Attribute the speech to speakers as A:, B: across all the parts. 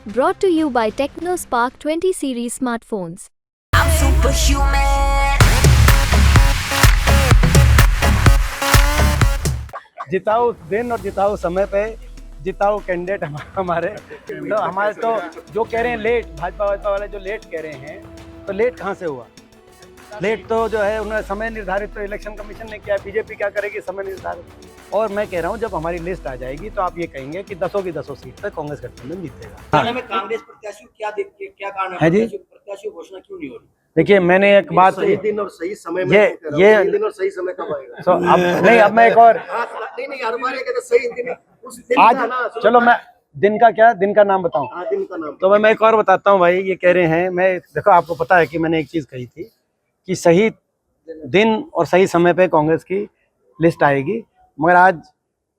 A: Brought to you by TechnoSpark 20 series smartphones.
B: I'm superhuman.
C: जिताओ दिन और जिताओ समय पे जिताओ कैंडिडेट हमारे तो हमारे तो जो कह रहे हैं लेट भाजपा वाले जो लेट कह रहे हैं तो लेट कहाँ से हुआ। लेट तो जो है उन्होंने समय निर्धारित तो इलेक्शन कमीशन ने किया, बीजेपी क्या करेगी समय निर्धारित। और मैं कह रहा हूँ जब हमारी लिस्ट आ जाएगी तो आप ये कहेंगे कि 10 की 10 सीट पे कांग्रेस गठबंधन जीतेगा।
D: हाँ। में कांग्रेस प्रत्याशी क्या कारण
C: है जी?
D: प्रत्याशी घोषणा क्यों नहीं हो रही?
C: देखिए मैंने एक बात
E: सही दिन और सही समय में
C: ये
E: सही दिन और सही समय कब आएगा?
C: तो अब नहीं, अब मैं एक और
E: नहीं हर बार ये कहते सही दिन उस दिन
C: आज
E: का ना,
C: चलो मैं दिन का क्या दिन का नाम बताऊं।
E: हाँ, दिन का नाम
C: तो मैं एक और बताता हूं भाई। ये कह रहे हैं, मैं देखो आपको पता है कि मैंने एक चीज कही थी कि सही दिन और सही समय पे कांग्रेस की लिस्ट आएगी, मगर आज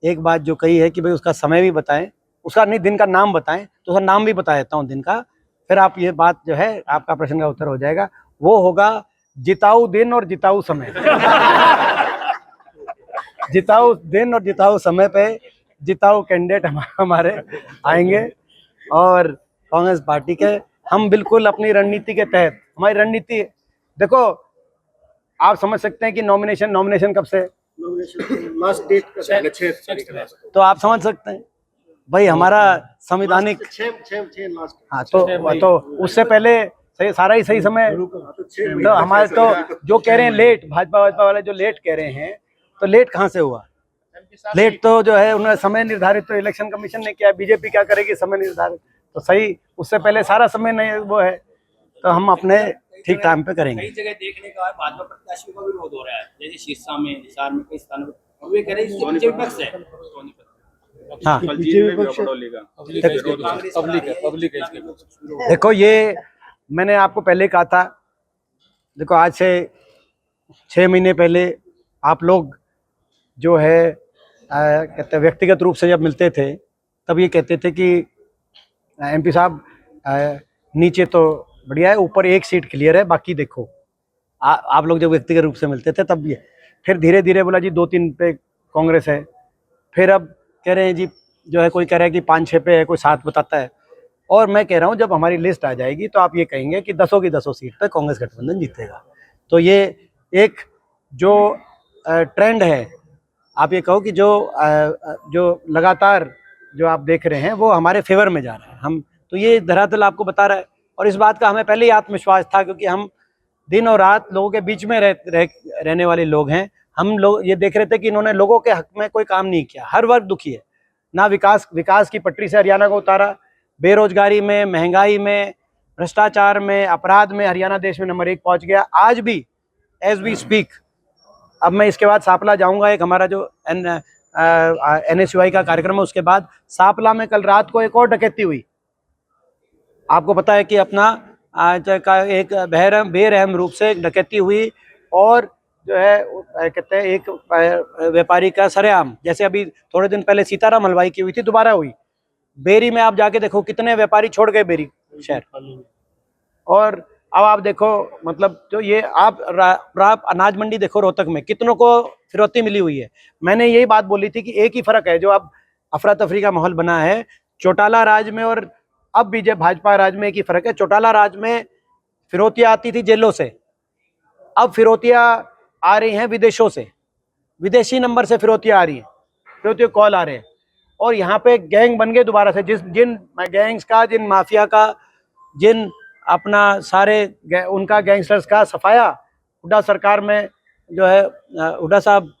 C: एक बात जो कही है कि भाई उसका समय भी बताएं, उसका नहीं दिन का नाम बताएं, तो उसका नाम भी बता देता हूँ दिन का, फिर आप ये बात जो है आपका प्रश्न का उत्तर हो जाएगा। वो होगा जिताऊ दिन और जिताऊ समय। जिताऊ दिन और जिताऊ समय पे जिताऊ कैंडिडेट हमारे आएंगे और कांग्रेस पार्टी के हम बिल्कुल अपनी रणनीति के तहत, हमारी रणनीति देखो आप समझ सकते हैं कि नॉमिनेशन कब से,
E: लास्ट डेट का 6
C: तो आप समझ सकते हैं भाई हमारा संवैधानिक
E: 6 लास्ट।
C: हाँ तो उससे पहले सही सारा ही सही समय। तो हमारे तो जो कह रहे हैं लेट भाजपा वाले जो लेट कह रहे हैं तो लेट कहाँ से हुआ। लेट तो जो है उन्होंने समय निर्धारित तो इलेक्शन कमीशन ने किया, बीजेपी क्या करेगी समय निर्धारित, तो सही उससे पहले सारा समय नहीं वो है, तो हम अपने ठीक टाइम पे करेंगे।
D: कई जगह देखने का भाजपा प्रत्याशियों का विरोध हो रहा है, जैसे शीर्षा में, हिसार में, कई स्थानों पर वे कह रहे हैं कि विपक्ष है।
C: हाँ देखो ये मैंने आपको पहले कहा था, देखो आज से 6 महीने पहले आप लोग जो है कहते व्यक्तिगत रूप से जब मिलते थे तब ये कहते थे कि एमपी साहब नीचे तो बढ़िया है, ऊपर एक सीट क्लियर है, बाकी देखो। आप लोग जब व्यक्तिगत रूप से मिलते थे तब ये फिर धीरे धीरे बोला जी 2-3 पे कांग्रेस है, फिर अब कह रहे हैं जी जो है कोई कह रहा है कि 5-6 पे है, कोई 7 बताता है। और मैं कह रहा हूँ जब हमारी लिस्ट आ जाएगी तो आप ये कहेंगे कि 10 की 10 सीट पे कांग्रेस गठबंधन जीतेगा। तो ये एक जो ट्रेंड है, आप ये कहो कि जो लगातार जो आप देख रहे हैं वो हमारे फेवर में जा रहा है। हम तो ये धरातल आपको बता रहा है और इस बात का हमें पहले ही आत्मविश्वास था, क्योंकि हम दिन और रात लोगों के बीच में रहने वाले लोग हैं। हम लोग ये देख रहे थे कि इन्होंने लोगों के हक में कोई काम नहीं किया, हर वर्ग दुखी है ना। विकास की पटरी से हरियाणा को उतारा, बेरोजगारी में, महंगाई में, भ्रष्टाचार में, अपराध में हरियाणा देश में नंबर 1 पहुंच गया आज भी एज वी स्पीक। अब मैं इसके बाद सांपला जाऊंगा, एक हमारा जो NSUI का कार्यक्रम है, उसके बाद सांपला में कल रात को एक और डकैती हुई। आपको पता है कि अपना का एक बेरहम रूप से डकैती हुई और जो है कहते हैं एक व्यापारी का सरेआम, जैसे अभी थोड़े दिन पहले सीताराम हलवाई की हुई थी, दोबारा हुई। बेरी में आप जाके देखो कितने व्यापारी छोड़ गए बेरी शहर। और अब आप देखो मतलब जो ये आप अनाज मंडी देखो रोहतक में कितनों को फिरौती मिली हुई है। मैंने यही बात बोली थी कि एक ही फर्क है, जो अब अफरा तफरी का माहौल बना है चौटाला राज में और अब बीजेपी भाजपा राज में, एक ही फर्क है। चौटाला राज में फिरौतियाँ आती थी जेलों से, अब फिरौतियाँ आ रही हैं विदेशों से, विदेशी नंबर से फिरौतियाँ आ रही हैं, फिरौतियों कॉल आ रहे हैं। और यहाँ पे गैंग बन गए दोबारा से, जिन गैंग्स का, जिन माफिया का, जिन अपना सारे उनका गैंगस्टर्स का सफाया हुड्डा सरकार में जो है हुड्डा साहब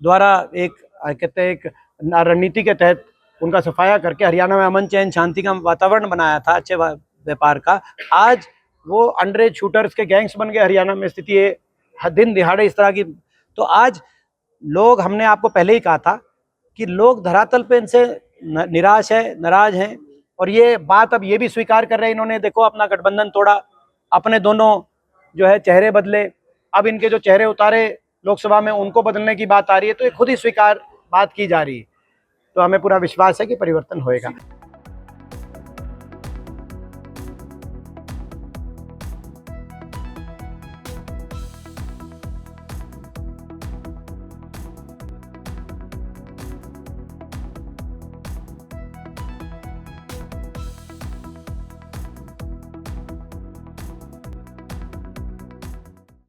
C: द्वारा एक कहते हैं एक रणनीति के तहत उनका सफाया करके हरियाणा में अमन चैन शांति का वातावरण बनाया था, अच्छे व्यापार का। आज वो अंडरएज शूटर्स के गैंग्स बन गए हरियाणा में। स्थिति है दिन दिहाड़े इस तरह की। तो आज लोग, हमने आपको पहले ही कहा था कि लोग धरातल पे इनसे निराश है, नाराज हैं, और ये बात अब ये भी स्वीकार कर रहे हैं। इन्होंने देखो अपना गठबंधन तोड़ा, अपने दोनों जो है चेहरे बदले, अब इनके जो चेहरे उतारे लोकसभा में उनको बदलने की बात आ रही है, तो ये खुद ही स्वीकार बात की जा रही है। तो हमें पूरा विश्वास है कि परिवर्तन होएगा।